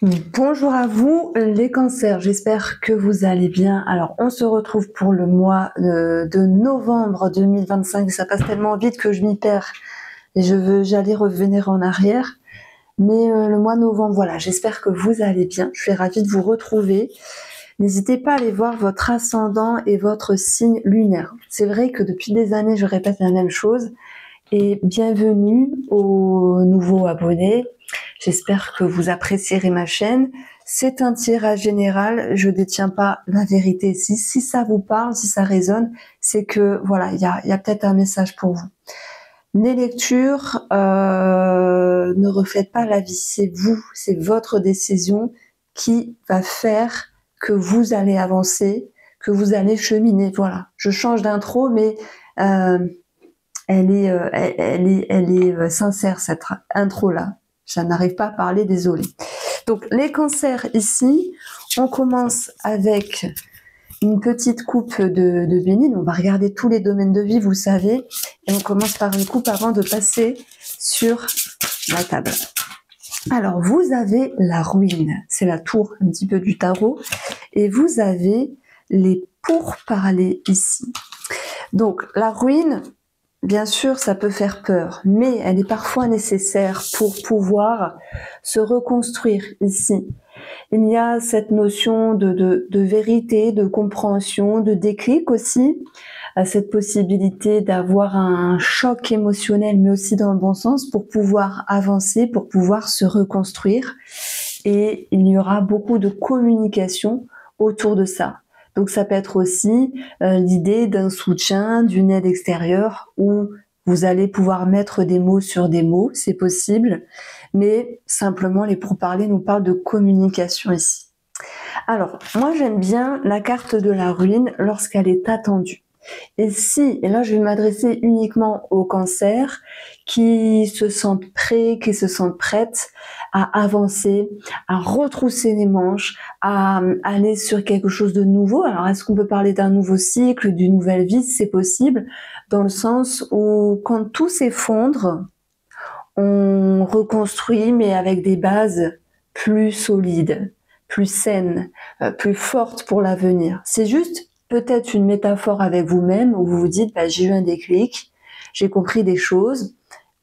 Bonjour à vous les cancers, j'espère que vous allez bien. Alors on se retrouve pour le mois de novembre 2025, ça passe tellement vite que je m'y perds et j'allais revenir en arrière. Mais le mois de novembre, voilà, j'espère que vous allez bien, je suis ravie de vous retrouver. N'hésitez pas à aller voir votre ascendant et votre signe lunaire. C'est vrai que depuis des années je répète la même chose et bienvenue aux nouveaux abonnés. J'espère que vous apprécierez ma chaîne. C'est un tirage général, je détiens pas la vérité. Si ça vous parle, si ça résonne, c'est que voilà, il y a peut-être un message pour vous. Les lectures ne reflètent pas la vie, c'est vous, c'est votre décision qui va faire que vous allez avancer, que vous allez cheminer. Voilà, je change d'intro, mais elle est sincère cette intro-là. Je n'arrive pas à parler, désolée. Donc les cancers ici, on commence avec une petite coupe de bénine. On va regarder tous les domaines de vie, vous le savez. Et on commence par une coupe avant de passer sur la table. Alors vous avez la ruine, c'est la tour un petit peu du tarot. Et vous avez les pourparlers ici. Donc la ruine, bien sûr, ça peut faire peur, mais elle est parfois nécessaire pour pouvoir se reconstruire ici. Il y a cette notion de vérité, de compréhension, de déclic aussi, cette possibilité d'avoir un choc émotionnel, mais aussi dans le bon sens, pour pouvoir avancer, pour pouvoir se reconstruire. Et il y aura beaucoup de communication autour de ça. Donc ça peut être aussi l'idée d'un soutien, d'une aide extérieure où vous allez pouvoir mettre des mots sur des mots, c'est possible, mais simplement les pourparlers nous parlent de communication ici. Alors, moi j'aime bien la carte de la ruine lorsqu'elle est attendue. Et là je vais m'adresser uniquement aux cancers qui se sentent prêts, qui se sentent prêtes à avancer, à retrousser les manches, à aller sur quelque chose de nouveau. Alors est-ce qu'on peut parler d'un nouveau cycle, d'une nouvelle vie? C'est possible, dans le sens où quand tout s'effondre, on reconstruit, mais avec des bases plus solides, plus saines, plus fortes pour l'avenir. C'est juste peut-être une métaphore avec vous-même où vous vous dites bah, j'ai eu un déclic, j'ai compris des choses,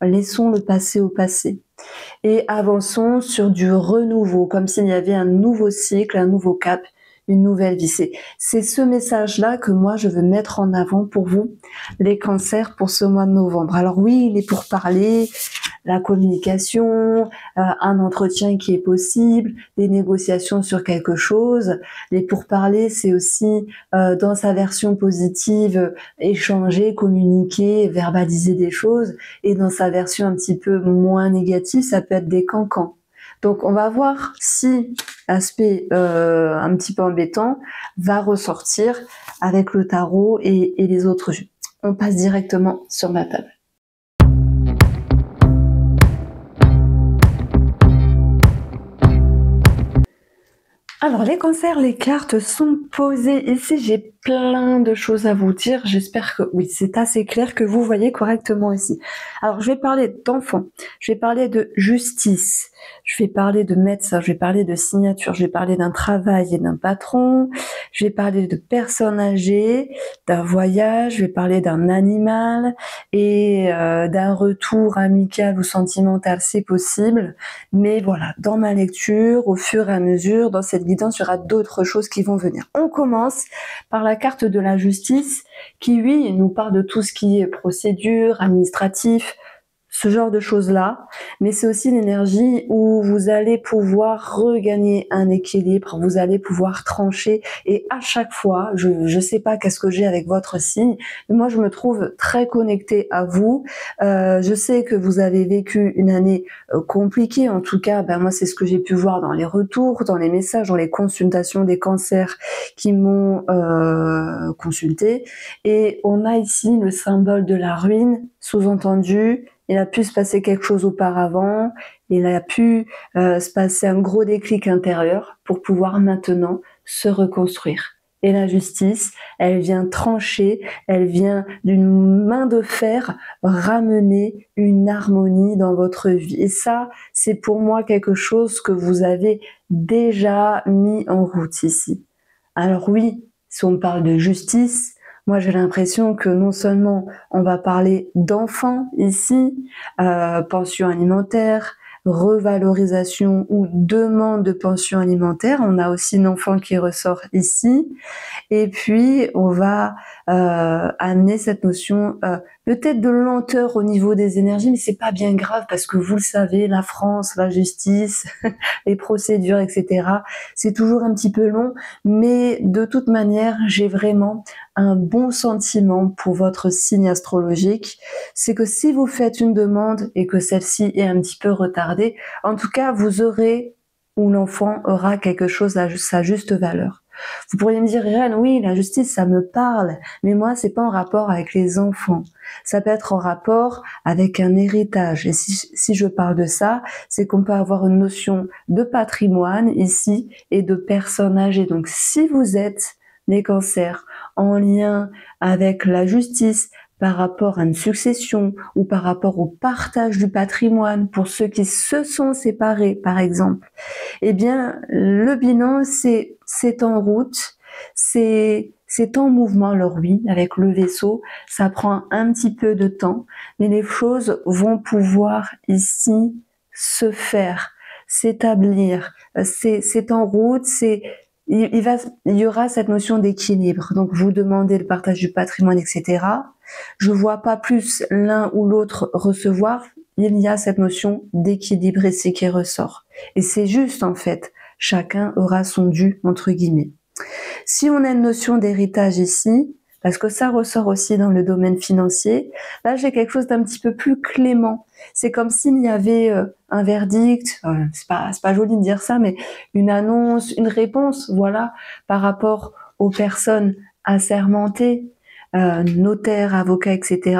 laissons le passé au passé et avançons sur du renouveau, comme s'il y avait un nouveau cycle, un nouveau cap, une nouvelle vie. C'est ce message-là que moi je veux mettre en avant pour vous, les cancers, pour ce mois de novembre. Alors oui, il est pour parler, la communication, un entretien qui est possible, des négociations sur quelque chose. Les pourparlers, c'est aussi dans sa version positive, échanger, communiquer, verbaliser des choses. Et dans sa version un petit peu moins négative, ça peut être des cancans. Donc on va voir si l'aspect un petit peu embêtant va ressortir avec le tarot et les autres jeux. On passe directement sur ma table. Alors les cancers, les cartes sont posées. Ici, j'ai plein de choses à vous dire. J'espère que oui, c'est assez clair que vous voyez correctement ici. Alors je vais parler d'enfants, je vais parler de justice, je vais parler de médecin, je vais parler de signature, je vais parler d'un travail et d'un patron, je vais parler de personnes âgées, d'un voyage, je vais parler d'un animal et d'un retour amical ou sentimental, c'est possible. Mais voilà, dans ma lecture, au fur et à mesure, dans cette guidance, il y aura d'autres choses qui vont venir. On commence par la carte de la justice qui, oui, nous parle de tout ce qui est procédure, administratif, ce genre de choses-là, mais c'est aussi l'énergie où vous allez pouvoir regagner un équilibre, vous allez pouvoir trancher, et à chaque fois, je sais pas qu'est-ce que j'ai avec votre signe, mais moi je me trouve très connectée à vous. Je sais que vous avez vécu une année compliquée, en tout cas, ben moi c'est ce que j'ai pu voir dans les retours, dans les messages, dans les consultations des cancers qui m'ont consulté, et on a ici le symbole de la ruine, sous-entendu. Il a pu se passer quelque chose auparavant, il a pu se passer un gros déclic intérieur pour pouvoir maintenant se reconstruire. Et la justice, elle vient trancher, elle vient d'une main de fer ramener une harmonie dans votre vie. Et ça, c'est pour moi quelque chose que vous avez déjà mis en route ici. Alors oui, si on parle de justice, moi j'ai l'impression que non seulement on va parler d'enfants ici, pension alimentaire, revalorisation ou demande de pension alimentaire, on a aussi un enfant qui ressort ici, et puis on va amener cette notion peut-être de lenteur au niveau des énergies, mais c'est pas bien grave parce que vous le savez, la France, la justice, les procédures, etc. C'est toujours un petit peu long, mais de toute manière, j'ai vraiment un bon sentiment pour votre signe astrologique. C'est que si vous faites une demande et que celle-ci est un petit peu retardée, en tout cas, vous aurez ou l'enfant aura quelque chose à sa juste valeur. Vous pourriez me dire, Irène, oui, la justice, ça me parle, mais moi, c'est pas en rapport avec les enfants. Ça peut être en rapport avec un héritage. Et si je parle de ça, c'est qu'on peut avoir une notion de patrimoine ici et de personnes âgées. Donc, si vous êtes les cancers en lien avec la justice, par rapport à une succession ou par rapport au partage du patrimoine pour ceux qui se sont séparés, par exemple, eh bien, le bilan, c'est en route, c'est en mouvement. Alors oui, avec le vaisseau, ça prend un petit peu de temps, mais les choses vont pouvoir ici se faire, s'établir. C'est en route, il y aura cette notion d'équilibre. Donc, vous demandez le partage du patrimoine, etc. Je vois pas plus l'un ou l'autre recevoir. Il y a cette notion d'équilibre ici qui ressort. Et c'est juste, en fait. Chacun aura son dû, entre guillemets. Si on a une notion d'héritage ici, parce que ça ressort aussi dans le domaine financier, là j'ai quelque chose d'un petit peu plus clément. C'est comme s'il y avait un verdict, c'est pas joli de dire ça, mais une annonce, une réponse, voilà, par rapport aux personnes assermentées, notaire, avocat, etc.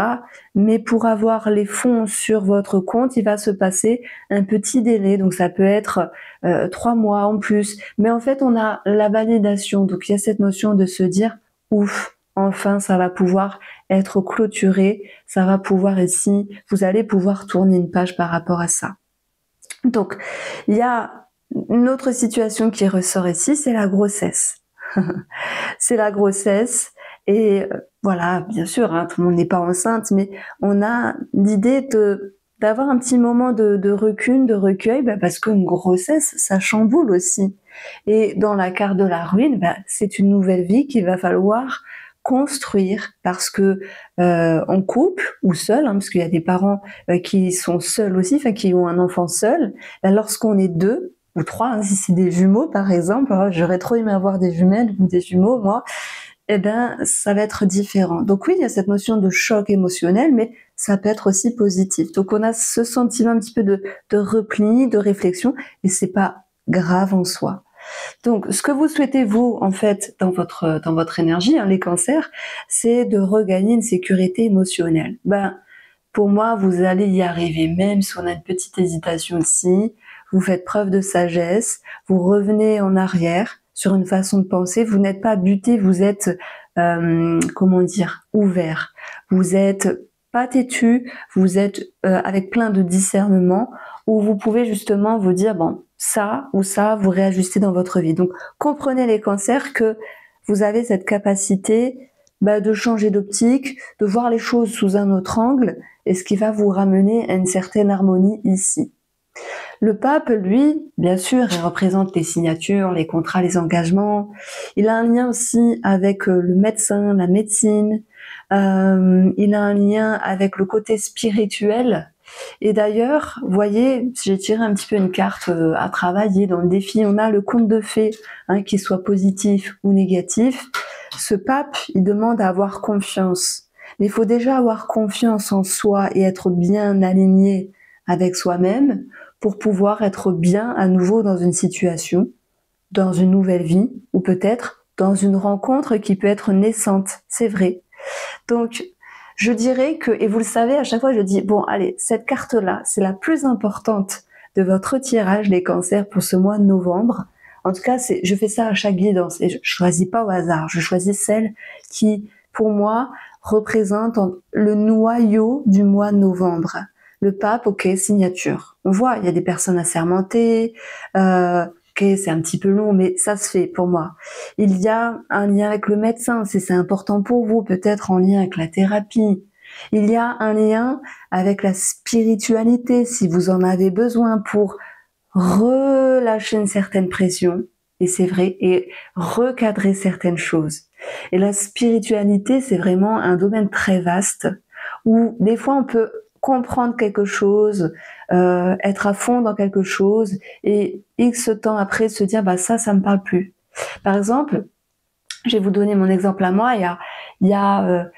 Mais pour avoir les fonds sur votre compte, il va se passer un petit délai. Donc ça peut être 3 mois en plus. Mais en fait, on a la validation. Donc il y a cette notion de se dire, ouf, enfin ça va pouvoir être clôturé. Ça va pouvoir ici, vous allez pouvoir tourner une page par rapport à ça. Donc il y a une autre situation qui ressort ici, c'est la grossesse. C'est la grossesse. Et voilà, bien sûr, hein, tout le monde n'est pas enceinte, mais on a l'idée d'avoir un petit moment de recul, de recueil, parce qu'une grossesse, ça chamboule aussi. Et dans la carte de la ruine, c'est une nouvelle vie qu'il va falloir construire parce que en couple ou seul, parce qu'il y a des parents qui sont seuls aussi, enfin qui ont un enfant seul, lorsqu'on est deux ou trois, si c'est des jumeaux par exemple, j'aurais trop aimé avoir des jumelles ou des jumeaux moi, eh ben, ça va être différent. Donc oui, il y a cette notion de choc émotionnel, mais ça peut être aussi positif. Donc on a ce sentiment un petit peu de repli, de réflexion, et c'est pas grave en soi. Donc ce que vous souhaitez vous, en fait, dans votre énergie, les cancers, c'est de regagner une sécurité émotionnelle. Pour moi, vous allez y arriver, même si on a une petite hésitation ici. Vous faites preuve de sagesse, vous revenez en arrière sur une façon de penser, vous n'êtes pas buté, vous êtes, ouvert. Vous êtes pas têtu, vous êtes avec plein de discernement, où vous pouvez justement vous dire, bon, ça ou ça, vous réajustez dans votre vie. Donc, comprenez les cancers que vous avez cette capacité de changer d'optique, de voir les choses sous un autre angle, et ce qui va vous ramener à une certaine harmonie ici. Le pape, lui, bien sûr, il représente les signatures, les contrats, les engagements. Il a un lien aussi avec le médecin, la médecine. Il a un lien avec le côté spirituel. Et d'ailleurs, vous voyez, j'ai tiré un petit peu une carte à travailler dans le défi. On a le conte de fées, qu'il soit positif ou négatif. Ce pape, il demande à avoir confiance. Mais il faut déjà avoir confiance en soi et être bien aligné avec soi-même pour pouvoir être bien à nouveau dans une situation, dans une nouvelle vie, ou peut-être dans une rencontre qui peut être naissante, c'est vrai. Donc, je dirais que, et vous le savez, à chaque fois je dis, bon allez, cette carte-là, c'est la plus importante de votre tirage des cancers pour ce mois de novembre. En tout cas, je fais ça à chaque guidance et je choisis pas au hasard. Je choisis celle qui, pour moi, représente le noyau du mois de novembre. Le pape, ok, signature. On voit, il y a des personnes assermentées, ok, c'est un petit peu long, mais ça se fait pour moi. Il y a un lien avec le médecin, si c'est important pour vous, peut-être en lien avec la thérapie. Il y a un lien avec la spiritualité, si vous en avez besoin pour relâcher une certaine pression, et c'est vrai, et recadrer certaines choses. Et la spiritualité, c'est vraiment un domaine très vaste, où des fois on peut comprendre quelque chose, être à fond dans quelque chose, et X temps après se dire, bah ça me parle plus. Par exemple, je vais vous donner mon exemple à moi, il y a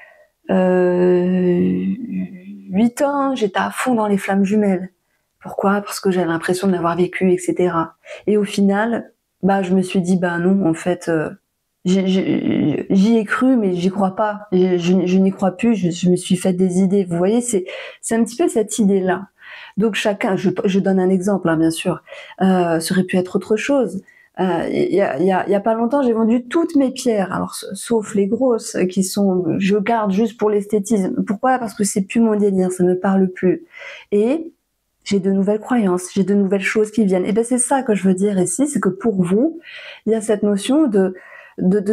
8 ans, j'étais à fond dans les flammes jumelles. Pourquoi? Parce que j'avais l'impression de l'avoir vécu, etc. Et au final, bah, je me suis dit, bah non, en fait, j'y ai cru, mais j'y crois pas. Je n'y crois plus. Je me suis fait des idées. Vous voyez, c'est un petit peu cette idée-là. Donc chacun, je donne un exemple, hein, bien sûr. Ça aurait pu être autre chose. Il y a pas longtemps, j'ai vendu toutes mes pierres, alors sauf les grosses qui sont, je garde juste pour l'esthétisme. Pourquoi? Parce que c'est plus mon délire, ça me parle plus. Et j'ai de nouvelles croyances, j'ai de nouvelles choses qui viennent. Et ben c'est ça que je veux dire ici, c'est que pour vous, il y a cette notion de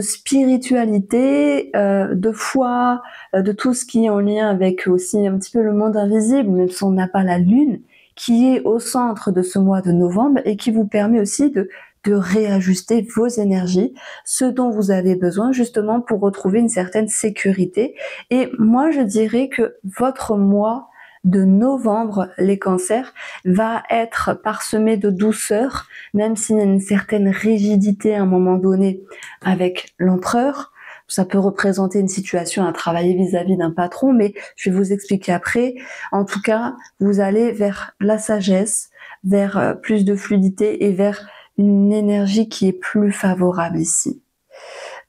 spiritualité, de foi, de tout ce qui est en lien avec aussi un petit peu le monde invisible, même si on n'a pas la lune, qui est au centre de ce mois de novembre et qui vous permet aussi de réajuster vos énergies, ce dont vous avez besoin justement pour retrouver une certaine sécurité. Et moi, je dirais que votre mois de novembre, les cancers, va être parsemé de douceur, même s'il y a une certaine rigidité à un moment donné avec l'empereur. Ça peut représenter une situation à travailler vis-à-vis d'un patron, mais je vais vous expliquer après. En tout cas, vous allez vers la sagesse, vers plus de fluidité et vers une énergie qui est plus favorable ici.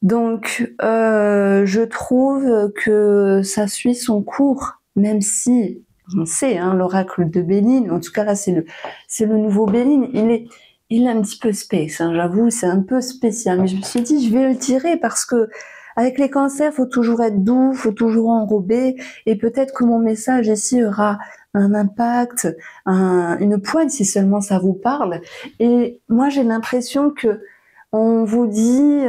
Donc, je trouve que ça suit son cours, même si on sait, hein, l'oracle de Béline. En tout cas, là, c'est le nouveau Béline. Il est un petit peu space, hein, j'avoue, c'est un peu spécial. Mais je me suis dit, je vais le tirer parce que avec les cancers, faut toujours être doux, faut toujours enrober. Et peut-être que mon message ici aura un impact, une poigne, si seulement ça vous parle. Et moi, j'ai l'impression que on vous dit,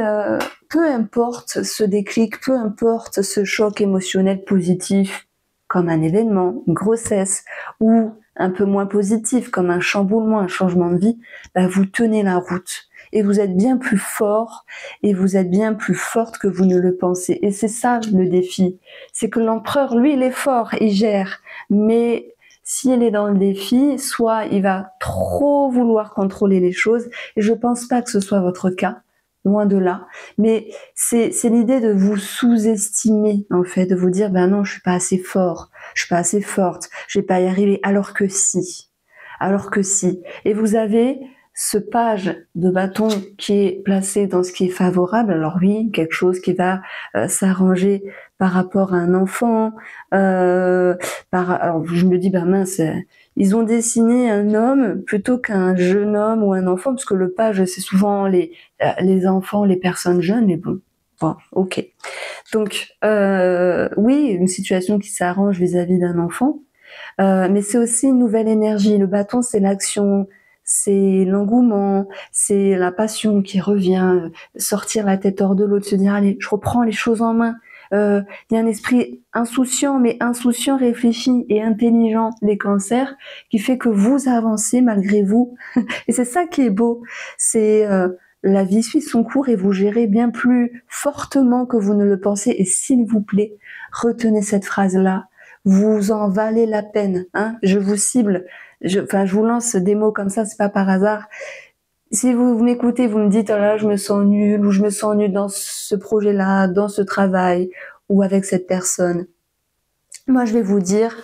peu importe ce déclic, peu importe ce choc émotionnel positif, comme un événement, une grossesse, ou un peu moins positif, comme un chamboulement, un changement de vie, bah, vous tenez la route. Et vous êtes bien plus fort, et vous êtes bien plus forte que vous ne le pensez. Et c'est ça le défi. C'est que l'empereur, lui, il est fort, il gère. Mais s'il est dans le défi, soit il va trop vouloir contrôler les choses, et je pense pas que ce soit votre cas, loin de là, mais c'est l'idée de vous sous-estimer, en fait, de vous dire, ben non, je suis pas assez fort, je suis pas assez forte, je vais pas y arriver, alors que si. Et vous avez ce page de bâton qui est placé dans ce qui est favorable. Alors oui, quelque chose qui va s'arranger par rapport à un enfant. Alors je me dis, bah mince, ils ont dessiné un homme plutôt qu'un jeune homme ou un enfant, parce que le page, c'est souvent les enfants, les personnes jeunes, mais bon, ok. Donc oui, une situation qui s'arrange vis-à-vis d'un enfant, mais c'est aussi une nouvelle énergie. Le bâton, c'est l'action, c'est l'engouement, c'est la passion qui revient, sortir la tête hors de l'eau, de se dire allez, je reprends les choses en main. Il y a un esprit insouciant, mais insouciant, réfléchi et intelligent, les cancers, qui fait que vous avancez malgré vous. Et c'est ça qui est beau. C'est la vie suit son cours et vous gérez bien plus fortement que vous ne le pensez. Et s'il vous plaît, retenez cette phrase-là. Vous en valez la peine, hein. Je vous cible. Je vous lance des mots comme ça, c'est pas par hasard. Si vous m'écoutez, vous me dites, oh là, je me sens nulle, ou je me sens nulle dans ce projet-là, dans ce travail, ou avec cette personne. Moi, je vais vous dire,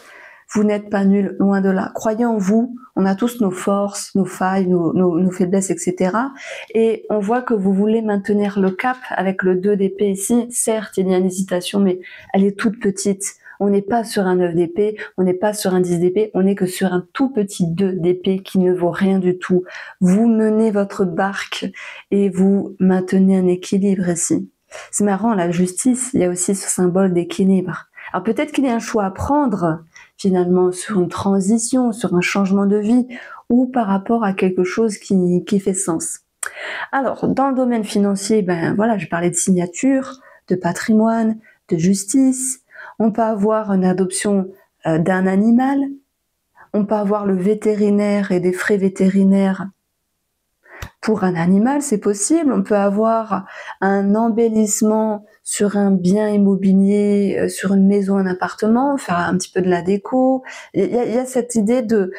vous n'êtes pas nul, loin de là. Croyez en vous, on a tous nos forces, nos failles, nos faiblesses, etc. Et on voit que vous voulez maintenir le cap avec le 2 d'épée ici. Certes, il y a une hésitation, mais elle est toute petite. On n'est pas sur un 9 d'épée, on n'est pas sur un 10 d'épée, on n'est que sur un tout petit 2 d'épée qui ne vaut rien du tout. Vous menez votre barque et vous maintenez un équilibre ici. C'est marrant, la justice, il y a aussi ce symbole d'équilibre. Alors peut-être qu'il y a un choix à prendre, finalement, sur une transition, sur un changement de vie, ou par rapport à quelque chose qui fait sens. Alors, dans le domaine financier, ben voilà, je parlais de signature, de patrimoine, de justice. On peut avoir une adoption d'un animal. On peut avoir le vétérinaire et des frais vétérinaires pour un animal, c'est possible. On peut avoir un embellissement sur un bien immobilier, sur une maison, un appartement, faire un petit peu de la déco. Il y a cette idée de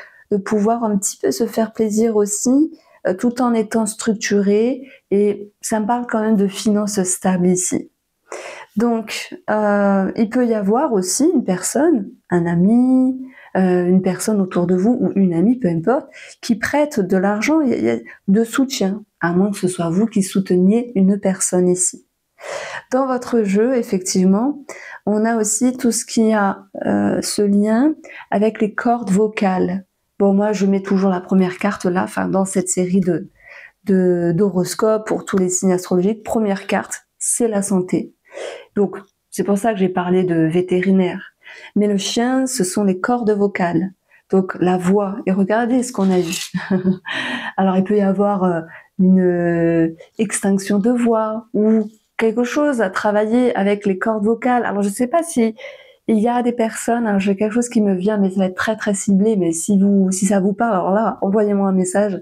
pouvoir un petit peu se faire plaisir aussi, tout en étant structuré. Et ça me parle quand même de finances stables ici. Donc, il peut y avoir aussi une personne, un ami, une personne autour de vous ou une amie, peu importe, qui prête de l'argent, il y a de soutien, à moins que ce soit vous qui souteniez une personne ici. Dans votre jeu, effectivement, on a aussi tout ce qui a ce lien avec les cordes vocales. Bon, moi, je mets toujours la première carte là, enfin, dans cette série d'horoscopes pour tous les signes astrologiques. Première carte, c'est la santé. Donc, c'est pour ça que j'ai parlé de vétérinaire. Mais le chien, ce sont les cordes vocales. Donc, la voix. Et regardez ce qu'on a vu. Alors, il peut y avoir une extinction de voix ou quelque chose à travailler avec les cordes vocales. Alors, je ne sais pas si il y a des personnes, alors j'ai quelque chose qui me vient, mais ça va être très très ciblé, mais si ça vous parle, alors là, envoyez-moi un message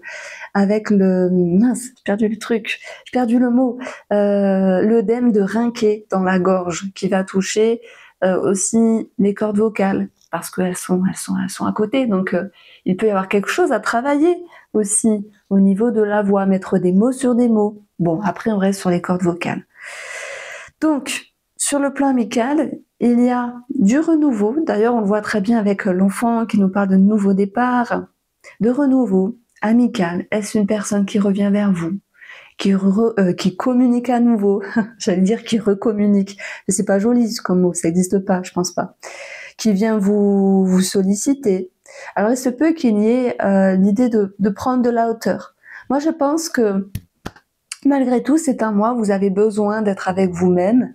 avec mince, j'ai perdu le truc, j'ai perdu le mot, l'œdème de rinquet dans la gorge, qui va toucher aussi les cordes vocales, parce qu'elles sont à côté, donc il peut y avoir quelque chose à travailler aussi au niveau de la voix, mettre des mots sur des mots. Bon, après on reste sur les cordes vocales. Donc, sur le plan amical, il y a du renouveau. D'ailleurs, on le voit très bien avec l'enfant qui nous parle de nouveau départ, de renouveau amical. Est-ce une personne qui revient vers vous, qui communique à nouveau? J'allais dire qui recommunique. Mais c'est pas joli comme mot, ça n'existe pas, je pense pas. Qui vient vous solliciter. Alors, il se peut qu'il y ait l'idée de prendre de la hauteur. Moi, je pense que malgré tout, c'est un mois où vous avez besoin d'être avec vous-même.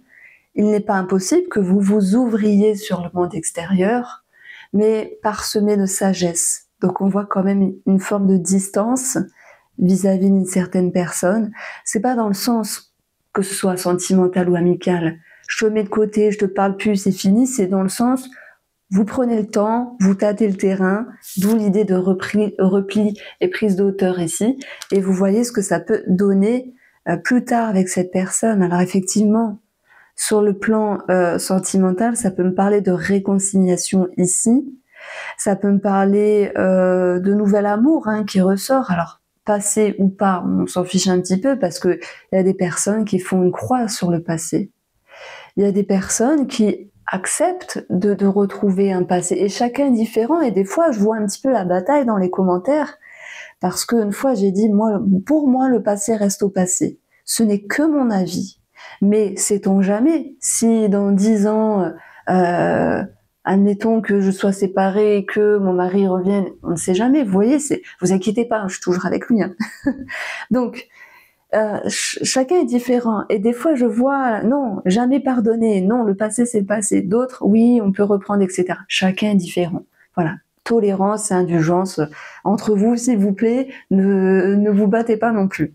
Il n'est pas impossible que vous vous ouvriez sur le monde extérieur, mais parsemé de sagesse. Donc on voit quand même une forme de distance vis-à-vis d'une certaine personne. C'est pas dans le sens que ce soit sentimental ou amical. Je te mets de côté, je te parle plus, c'est fini. C'est dans le sens, vous prenez le temps, vous tâtez le terrain, d'où l'idée de repli et prise de hauteur ici. Et vous voyez ce que ça peut donner plus tard avec cette personne. Alors effectivement, sur le plan sentimental, ça peut me parler de réconciliation ici. Ça peut me parler de nouvel amour qui ressort. Alors, passé ou pas, on s'en fiche un petit peu parce que il y a des personnes qui font une croix sur le passé. Il y a des personnes qui acceptent de retrouver un passé. Et chacun est différent. Et des fois, je vois un petit peu la bataille dans les commentaires parce qu'une fois, j'ai dit, pour moi, le passé reste au passé. Ce n'est que mon avis. Mais sait-on jamais si dans 10 ans, admettons que je sois séparée et que mon mari revienne, on ne sait jamais. Vous voyez, vous inquiétez pas, je suis toujours avec lui. Donc, chacun est différent. Et des fois, je vois, non, jamais pardonner. Non, le passé, c'est le passé. D'autres, oui, on peut reprendre, etc. Chacun est différent. Voilà. Tolérance et indulgence entre vous, s'il vous plaît. Ne vous battez pas non plus.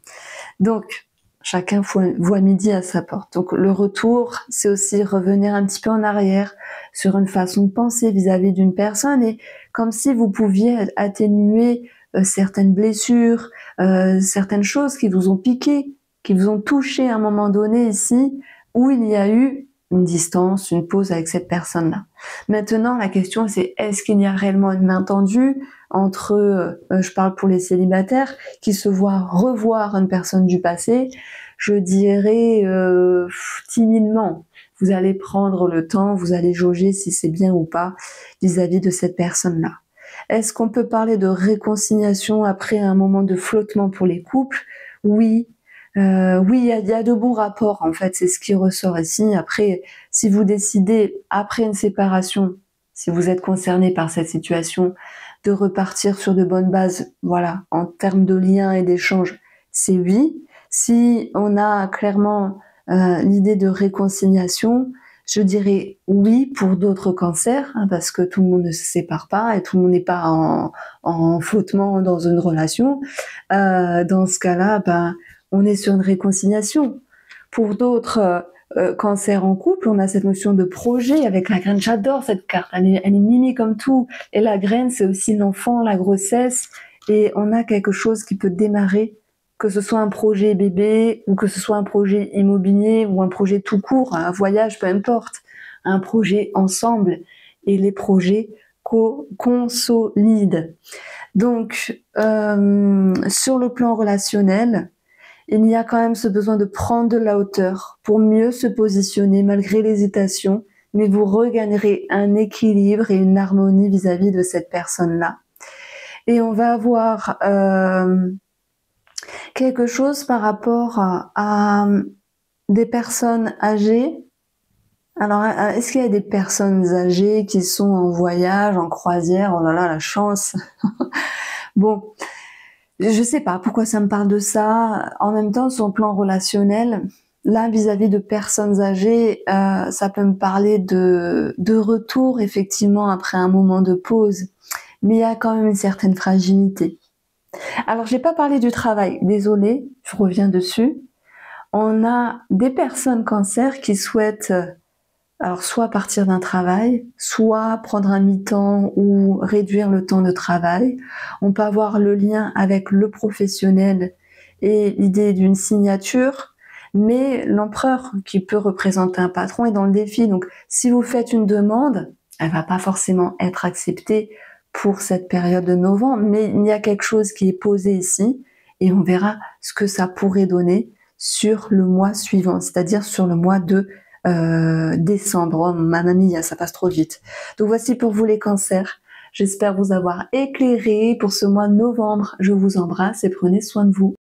Donc, chacun voit midi à sa porte. Donc le retour, c'est aussi revenir un petit peu en arrière sur une façon de penser vis-à-vis d'une personne et comme si vous pouviez atténuer certaines blessures, certaines choses qui vous ont piqué, qui vous ont touché à un moment donné ici, où il y a eu une distance, une pause avec cette personne-là. Maintenant, la question c'est est-ce qu'il y a réellement une main tendue entre, je parle pour les célibataires, qui se voient revoir une personne du passé? Je dirais timidement. Vous allez prendre le temps, vous allez jauger si c'est bien ou pas vis-à-vis de cette personne-là. Est-ce qu'on peut parler de réconciliation après un moment de flottement pour les couples? Oui, Oui, il y a de bons rapports, en fait, c'est ce qui ressort ici. Après, si vous décidez, après une séparation, si vous êtes concerné par cette situation, de repartir sur de bonnes bases, voilà, en termes de liens et d'échanges, c'est oui. Si on a clairement l'idée de réconciliation, je dirais oui pour d'autres cancers, hein, parce que tout le monde ne se sépare pas et tout le monde n'est pas en flottement dans une relation. Dans ce cas-là, ben, on est sur une réconciliation. Pour d'autres cancers en couple, on a cette notion de projet avec la graine. J'adore cette carte, elle est mimi comme tout. Et la graine, c'est aussi l'enfant, la grossesse. Et on a quelque chose qui peut démarrer, que ce soit un projet bébé, ou que ce soit un projet immobilier, ou un projet tout court, un voyage, peu importe. Un projet ensemble. Et les projets consolident. Donc, sur le plan relationnel, il y a quand même ce besoin de prendre de la hauteur pour mieux se positionner malgré l'hésitation, mais vous regagnerez un équilibre et une harmonie vis-à-vis de cette personne-là. Et on va avoir quelque chose par rapport à des personnes âgées. Alors, est-ce qu'il y a des personnes âgées qui sont en voyage, en croisière? Oh là là, la chance. Bon, je sais pas pourquoi ça me parle de ça. En même temps, sur le plan relationnel, là, vis-à-vis de personnes âgées, ça peut me parler de retour, effectivement, après un moment de pause. Mais il y a quand même une certaine fragilité. Alors, j'ai pas parlé du travail. Désolée, je reviens dessus. On a des personnes cancer qui souhaitent alors soit partir d'un travail, soit prendre un mi-temps ou réduire le temps de travail. On peut avoir le lien avec le professionnel et l'idée d'une signature, mais l'empereur qui peut représenter un patron est dans le défi. Donc si vous faites une demande, elle va pas forcément être acceptée pour cette période de novembre, mais il y a quelque chose qui est posé ici et on verra ce que ça pourrait donner sur le mois suivant, c'est-à-dire sur le mois de décembre. Oh, ma mamie, ça passe trop vite. Donc voici pour vous les cancers. J'espère vous avoir éclairé pour ce mois de novembre. Je vous embrasse et prenez soin de vous.